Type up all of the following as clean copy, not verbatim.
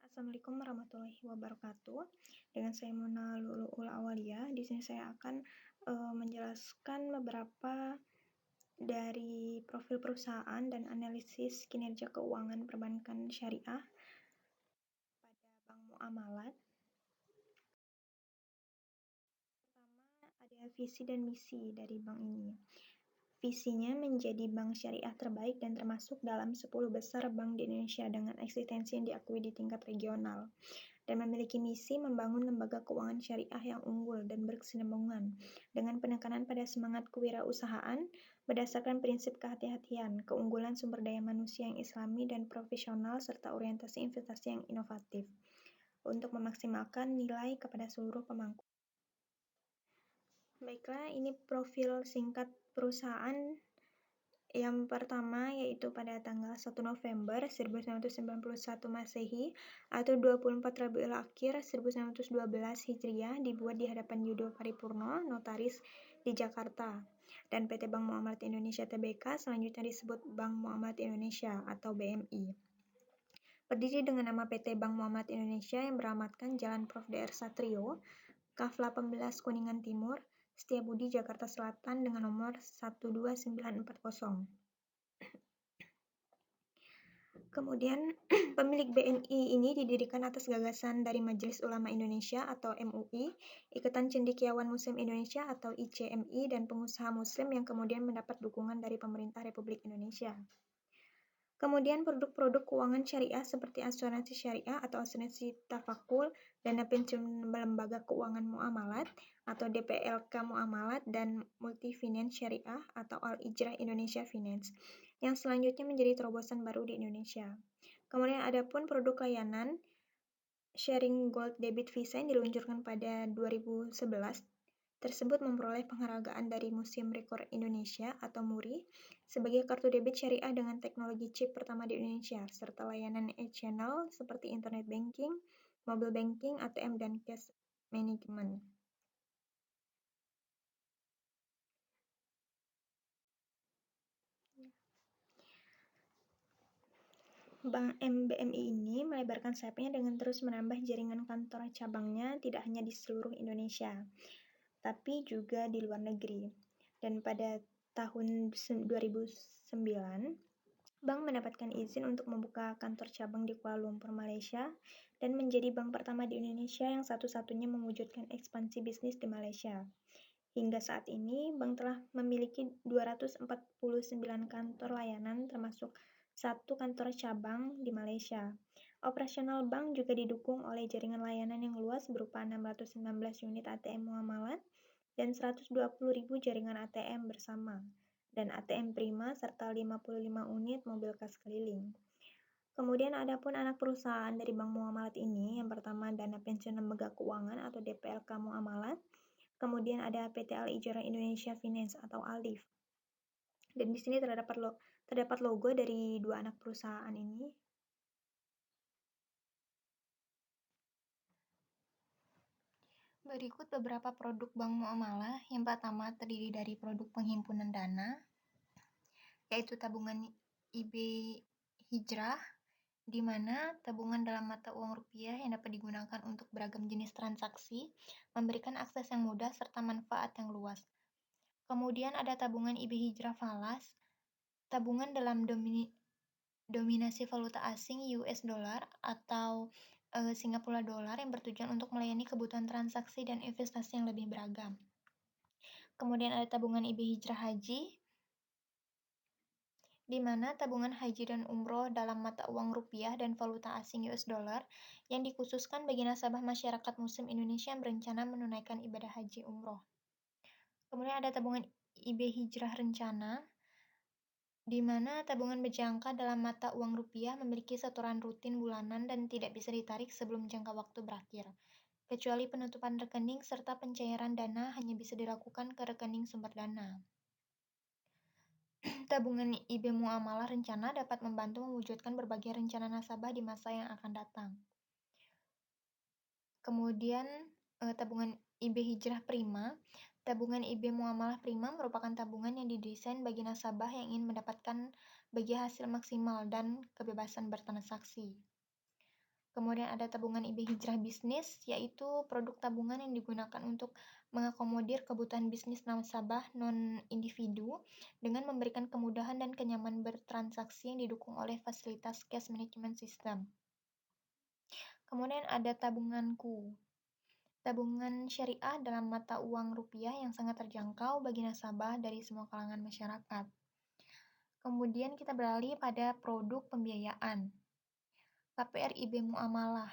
Assalamualaikum warahmatullahi wabarakatuh. Dengan saya Mona Luluul Awalia. Di sini saya akan menjelaskan beberapa dari profil perusahaan dan analisis kinerja keuangan perbankan syariah pada Bank Muamalat. Pertama, ada visi dan misi dari bank ini. Visinya menjadi bank syariah terbaik dan termasuk dalam 10 besar bank di Indonesia dengan eksistensi yang diakui di tingkat regional. Dan memiliki misi membangun lembaga keuangan syariah yang unggul dan berkesinambungan dengan penekanan pada semangat kewirausahaan berdasarkan prinsip kehati-hatian, keunggulan sumber daya manusia yang islami dan profesional serta orientasi investasi yang inovatif untuk memaksimalkan nilai kepada seluruh pemangku. Baiklah, ini profil singkat perusahaan. Yang pertama yaitu pada tanggal 1 November 1991 Masehi atau 24 Rabiul Akhir 1912 Hijriah dibuat di hadapan Yudo Paripurno, notaris di Jakarta. Dan PT Bank Muamalat Indonesia Tbk selanjutnya disebut Bank Muamalat Indonesia atau BMI. Berdiri dengan nama PT Bank Muamalat Indonesia yang beralamatkan Jalan Prof. Dr. Satrio, Kaf 18 Kuningan Timur, Setiabudi, Jakarta Selatan dengan nomor 12940. Kemudian, pemilik BNI ini didirikan atas gagasan dari Majelis Ulama Indonesia atau MUI, Ikatan Cendekiawan Muslim Indonesia atau ICMI, dan pengusaha Muslim yang kemudian mendapat dukungan dari Pemerintah Republik Indonesia. Kemudian produk-produk keuangan syariah seperti asuransi syariah atau asuransi tafakul, dana pensiun lembaga keuangan muamalat atau DPLK muamalat, dan multi-finance syariah atau Al-Ijrah Indonesia Finance yang selanjutnya menjadi terobosan baru di Indonesia. Kemudian ada pun produk layanan Sharing Gold Debit Visa yang diluncurkan pada 2011 tersebut memperoleh penghargaan dari Museum Rekor Indonesia atau MURI sebagai kartu debit syariah dengan teknologi chip pertama di Indonesia, serta layanan e-channel seperti internet banking, mobile banking, ATM, dan cash management. Bank BMI ini melebarkan sayapnya dengan terus menambah jaringan kantor cabangnya tidak hanya di seluruh Indonesia, tapi juga di luar negeri. Dan pada tahun 2009, bank mendapatkan izin untuk membuka kantor cabang di Kuala Lumpur, Malaysia, dan menjadi bank pertama di Indonesia yang satu-satunya mewujudkan ekspansi bisnis di Malaysia. Hingga saat ini, bank telah memiliki 249 kantor layanan termasuk 1 kantor cabang di Malaysia. Operasional bank juga didukung oleh jaringan layanan yang luas berupa 619 unit ATM muamalat dan 120.000 jaringan ATM bersama, dan ATM Prima serta 55 unit mobil kas keliling. Kemudian ada pun anak perusahaan dari Bank Muamalat ini, yang pertama Dana Pensiun Lembaga Keuangan atau DPLK Muamalat, kemudian ada PT Al-Ijrah Indonesia Finance atau ALIF. Dan di sini terdapat logo dari 2 anak perusahaan ini. Berikut beberapa produk bank muamalah. Yang pertama terdiri dari produk penghimpunan dana, yaitu tabungan IB Hijrah, di mana tabungan dalam mata uang rupiah yang dapat digunakan untuk beragam jenis transaksi, memberikan akses yang mudah serta manfaat yang luas. Kemudian ada tabungan IB Hijrah Falas, tabungan dalam dominasi valuta asing US dollar atau Singapura dollar yang bertujuan untuk melayani kebutuhan transaksi dan investasi yang lebih beragam. Kemudian ada tabungan IB Hijrah Haji, di mana tabungan haji dan umroh dalam mata uang rupiah dan valuta asing US dollar yang dikhususkan bagi nasabah masyarakat Muslim Indonesia yang berencana menunaikan ibadah haji umroh. Kemudian ada tabungan IB Hijrah Rencana, di mana tabungan berjangka dalam mata uang rupiah memiliki setoran rutin bulanan dan tidak bisa ditarik sebelum jangka waktu berakhir, kecuali penutupan rekening serta pencairan dana hanya bisa dilakukan ke rekening sumber dana. Tabungan IB Muamalah Rencana dapat membantu mewujudkan berbagai rencana nasabah di masa yang akan datang. Kemudian tabungan IB Hijrah Prima. Tabungan IB Muamalah Prima merupakan tabungan yang didesain bagi nasabah yang ingin mendapatkan bagi hasil maksimal dan kebebasan bertransaksi. Kemudian ada tabungan IB Hijrah Bisnis, yaitu produk tabungan yang digunakan untuk mengakomodir kebutuhan bisnis nasabah non-individu dengan memberikan kemudahan dan kenyamanan bertransaksi yang didukung oleh fasilitas cash management system. Kemudian ada tabunganku. Tabungan syariah dalam mata uang rupiah yang sangat terjangkau bagi nasabah dari semua kalangan masyarakat. Kemudian kita beralih pada produk pembiayaan. KPR IB Muamalah,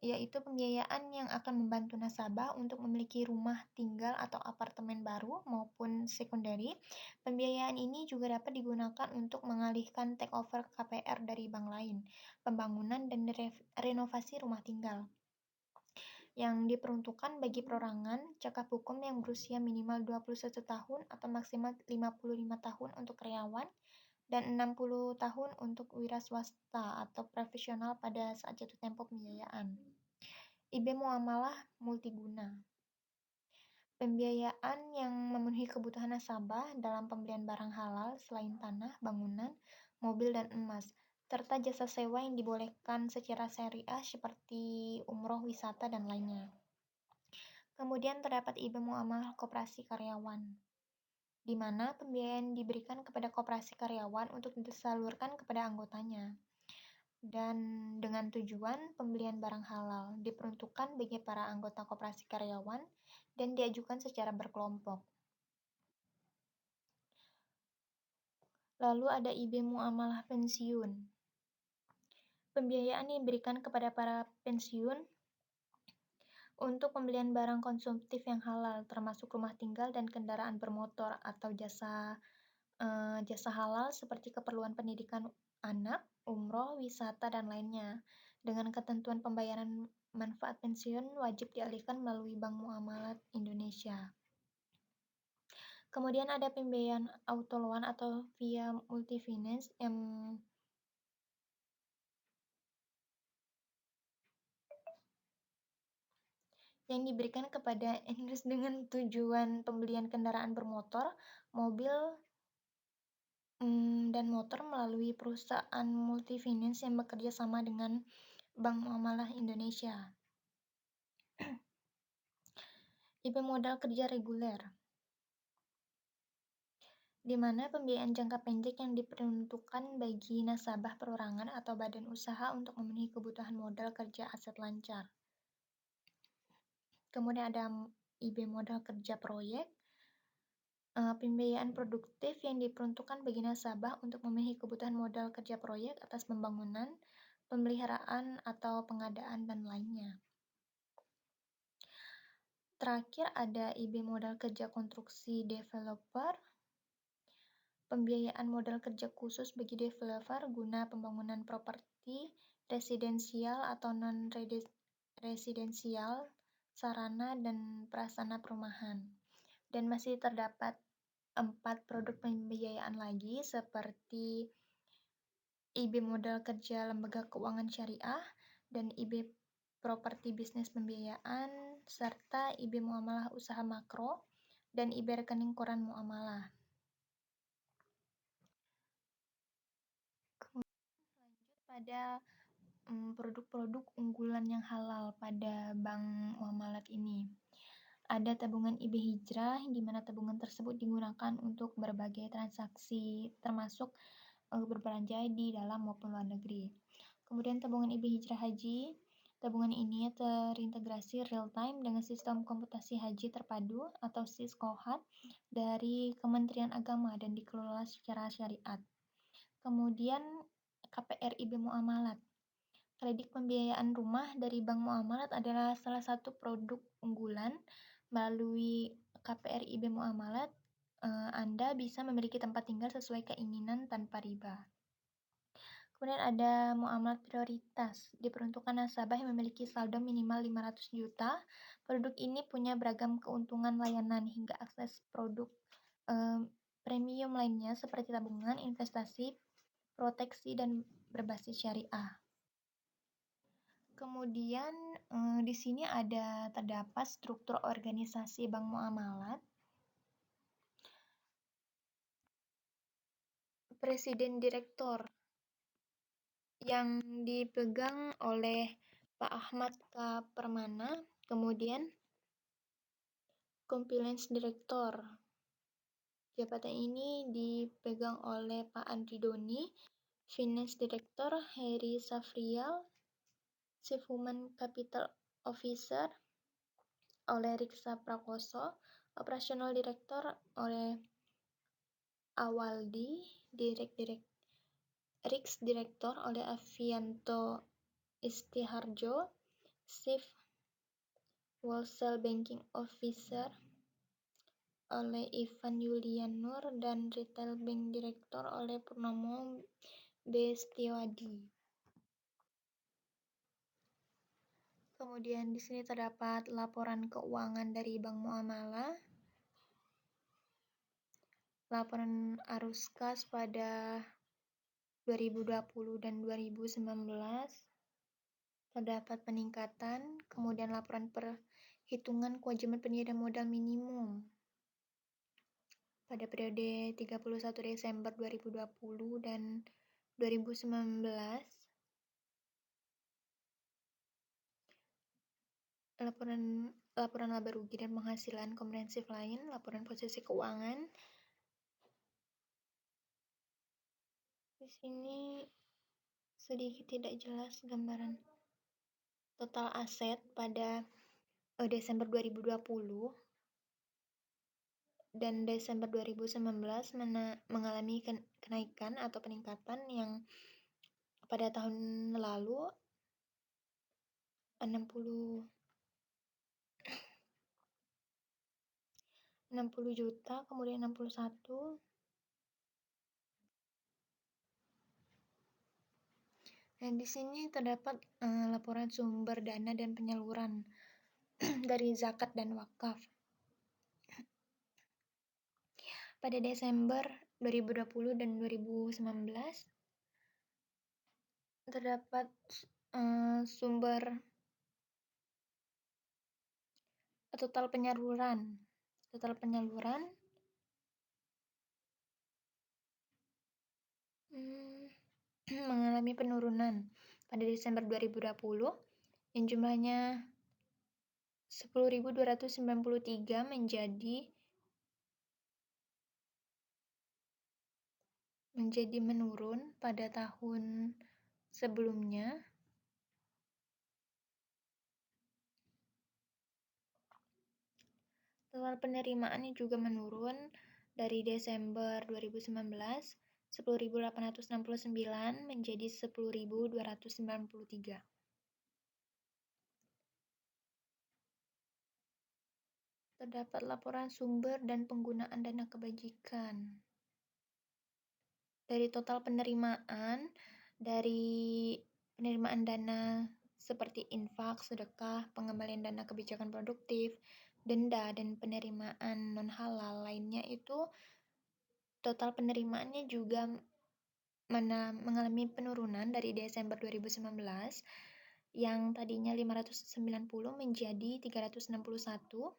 yaitu pembiayaan yang akan membantu nasabah untuk memiliki rumah tinggal atau apartemen baru maupun sekunderi. Pembiayaan ini juga dapat digunakan untuk mengalihkan takeover KPR dari bank lain, pembangunan dan renovasi rumah tinggal, yang diperuntukkan bagi perorangan cakap hukum yang berusia minimal 21 tahun atau maksimal 55 tahun untuk karyawan dan 60 tahun untuk wira swasta atau profesional pada saat jatuh tempo pembiayaan. IB Muamalah Multiguna, pembiayaan yang memenuhi kebutuhan nasabah dalam pembelian barang halal selain tanah, bangunan, mobil, dan emas, serta jasa sewa yang dibolehkan secara syariah seperti umroh, wisata, dan lainnya. Kemudian terdapat IB Muamalah Koperasi Karyawan, di mana pembiayaan diberikan kepada koperasi karyawan untuk disalurkan kepada anggotanya, dan dengan tujuan pembelian barang halal, diperuntukkan bagi para anggota koperasi karyawan dan diajukan secara berkelompok. Lalu ada IB Muamalah Pensiun. Pembiayaan yang diberikan kepada para pensiun untuk pembelian barang konsumtif yang halal, termasuk rumah tinggal dan kendaraan bermotor atau jasa halal seperti keperluan pendidikan anak, umroh, wisata, dan lainnya. Dengan ketentuan pembayaran manfaat pensiun wajib dialihkan melalui Bank Muamalat Indonesia. Kemudian ada pembiayaan auto loan atau via multifinance yang diberikan kepada Inggris dengan tujuan pembelian kendaraan bermotor, mobil, dan motor melalui perusahaan multifinance yang bekerja sama dengan Bank Muamalah Indonesia. IB Modal Kerja Reguler, di mana pembiayaan jangka pendek yang diperuntukkan bagi nasabah perorangan atau badan usaha untuk memenuhi kebutuhan modal kerja aset lancar. Kemudian ada IB Modal Kerja Proyek, pembiayaan produktif yang diperuntukkan bagi nasabah untuk memenuhi kebutuhan modal kerja proyek atas pembangunan, pemeliharaan, atau pengadaan, dan lainnya. Terakhir ada IB Modal Kerja Konstruksi Developer, pembiayaan modal kerja khusus bagi developer guna pembangunan properti residensial atau non-residensial, sarana dan prasarana perumahan. Dan masih terdapat 4 produk pembiayaan lagi seperti IB Modal Kerja Lembaga Keuangan Syariah dan IB Properti Bisnis Pembiayaan serta IB Muamalah Usaha Makro dan IB Rekening Koran Muamalah. Lanjut pada produk-produk unggulan yang halal pada Bank Muamalat ini. Ada tabungan IB Hijrah, di mana tabungan tersebut digunakan untuk berbagai transaksi, termasuk berbelanja di dalam maupun luar negeri. Kemudian tabungan IB Hijrah Haji, tabungan ini terintegrasi real-time dengan sistem komputasi haji terpadu atau SIS-KOHAT dari Kementerian Agama dan dikelola secara syariat. Kemudian KPR IB Muamalat. Kredit pembiayaan rumah dari Bank Muamalat adalah salah satu produk unggulan. Melalui KPR IB Muamalat, Anda bisa memiliki tempat tinggal sesuai keinginan tanpa riba. Kemudian ada muamalat prioritas, diperuntukkan nasabah yang memiliki saldo minimal 500 juta. Produk ini punya beragam keuntungan layanan hingga akses produk premium lainnya seperti tabungan, investasi, proteksi, dan berbasis syariah. Kemudian di sini terdapat struktur organisasi Bank Muamalat. Presiden Direktur. yang dipegang oleh Pak Ahmad K. Permana, kemudian Compliance Director. Jabatan ini dipegang oleh Pak Andri Doni, Finance Director Heri Safrial, Chief Human Capital Officer oleh Riksa Prakoso, Operational Director oleh Awaldi, Riks Director oleh Avianto Istiharjo, Chief Wholesale Banking Officer oleh Ivan Yulianur, dan Retail Bank Director oleh Purnomo B. Setiawadi. Kemudian di sini terdapat laporan keuangan dari Bank Muamalah, laporan arus kas pada 2020 dan 2019, terdapat peningkatan, kemudian laporan perhitungan kewajiban penyedia modal minimum pada periode 31 Desember 2020 dan 2019, laporan laba rugi dan penghasilan komprehensif lain, laporan posisi keuangan. Di sini sedikit tidak jelas gambaran total aset pada Desember 2020 dan Desember 2019 mengalami kenaikan atau peningkatan yang pada tahun lalu 60 juta, kemudian 61. Dan di sini terdapat laporan sumber dana dan penyaluran dari zakat dan wakaf. Pada Desember 2020 dan 2019 terdapat sumber total penyaluran mengalami penurunan pada Desember 2020 yang jumlahnya 10.293 menjadi menurun pada tahun sebelumnya. Total penerimaannya juga menurun dari Desember 2019 10.869 menjadi 10.293. Terdapat laporan sumber dan penggunaan dana kebajikan. Dari total penerimaan, dari penerimaan dana seperti infak, sedekah, pengembalian dana kebijakan produktif, denda, dan penerimaan non-halal lainnya, itu total penerimaannya juga mengalami penurunan dari Desember 2019 yang tadinya 590 menjadi 361.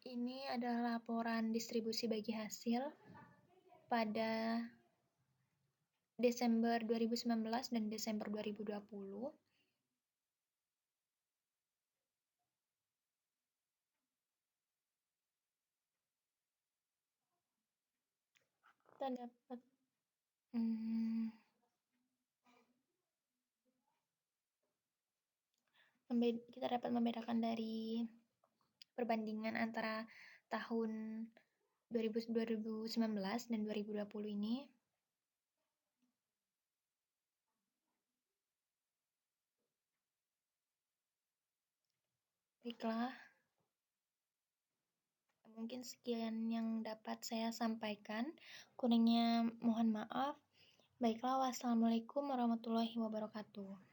Ini adalah laporan distribusi bagi hasil pada Desember 2019 dan Desember 2020. Kita dapat membedakan dari perbandingan antara tahun 2019 dan 2020 ini. Baiklah, mungkin sekian yang dapat saya sampaikan. Kurangnya mohon maaf. Baiklah, wassalamualaikum warahmatullahi wabarakatuh.